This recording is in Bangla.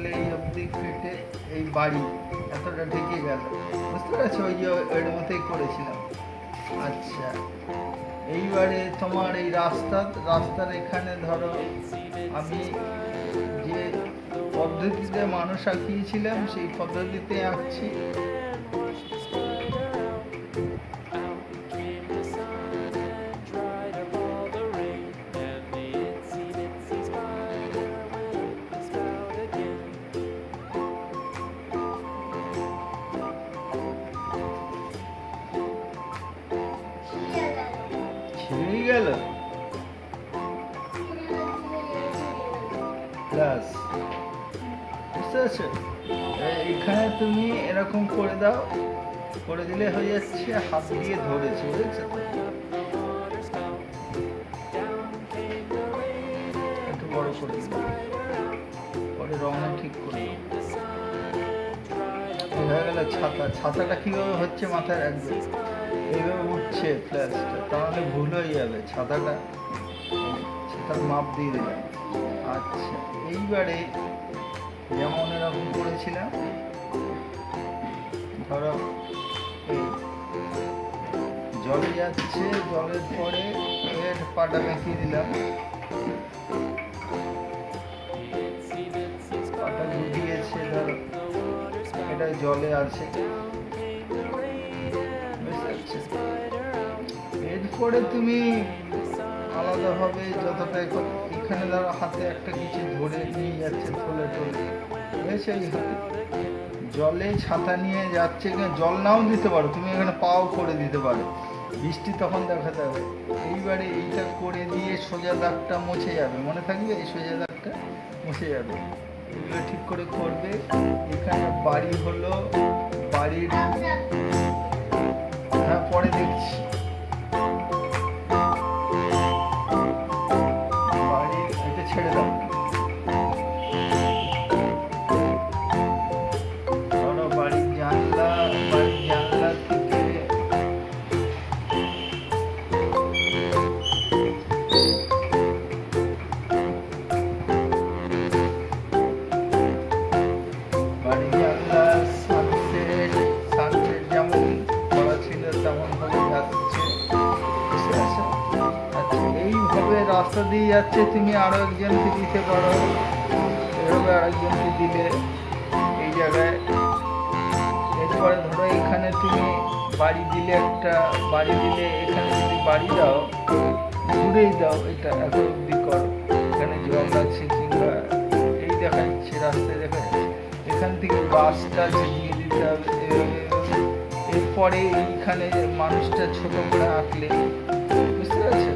তাহলে এই অবধি কেটে এই বাড়ি এতটা ঢেকে গেল, বুঝতে পারছো? ওই যে এর মধ্যেই করেছিলাম। আচ্ছা, এইবারে তোমার এই রাস্তার এখানে ধরো আমি যে পদ্ধতিতে মানুষ আঁকিয়েছিলাম সেই পদ্ধতিতে আঁকছি। ছিঁড়ে গেল প্লাস, বুঝতে পারছো? এখানে তুমি এরকম করে দাও, করে দিলে হয়ে যাচ্ছে হাত দিয়ে ধরেছে, বুঝেছো? একটু বড় করে দিল, পরে রঙও ঠিক করে দেবো। হয়ে গেল ছাতা। ছাতাটা কীভাবে হচ্ছে মাথায় রাখবে, এইভাবে উঠছে ফ্ল্যাশটা, তাহলে ভুল হয়ে যাবে। ছাতার মাপ দিয়ে দিলাম। আচ্ছা, এইবারে যেমন এরকম করেছিলাম, ধরো এই জলে যাচ্ছে, জলের পরে এর পাটা মেখিয়ে দিলাম, পাটা গুজিয়েছে, ধরো এটা জলে আছে, এরপরে তুমি আলাদাভাবে যতটা এখানে ধরো হাতে একটা কিছু ধরে নিয়ে যাচ্ছে, থলে বুঝেছো? এই হাতে জলে ছাতা নিয়ে যাচ্ছে, জল নাও দিতে পারো তুমি, এখানে পাও করে দিতে পারো, বৃষ্টি তখন দেখাতে হবে। এইবারে এইটা করে দিয়ে সোজা দাগটা মুছে যাবে, মনে থাকবে? এই সোজা দাগটা মুছে যাবে, এগুলো ঠিক করে করবে। এখানে বাড়ি হলো, বাড়ির, হ্যাঁ পরে দেখছি, বাড়ির এটা ছেড়ে দাও। ধরো বাড়ির জানলা থেকে বাড়ির জানলা, সানসেট যেমন করা ছিল তেমন ভাবে যাচ্ছে, বুঝতে পারছো? আচ্ছা, এইভাবে রাস্তা দিয়ে যাচ্ছে, তুমি আরো একজনকে দিতে পারো, এভাবে আরেকজনকে দিলে এই জায়গায়। এরপরে ধরো এখানে তুমি বাড়ি দিলে, একটা বাড়ি দিলে, এখানে যদি বাড়ি দাও, ঘুরেই দাও, এটা এত অব্দি করো, এখানে জল আছে কিংবা এই দেখা যাচ্ছে, রাস্তায় দেখা যাচ্ছে, এখান থেকে বাসটা দিয়ে দিতে হবে। এরপরে এইখানে মানুষটা ছোট করে আঁকলে, বুঝতে পারছো?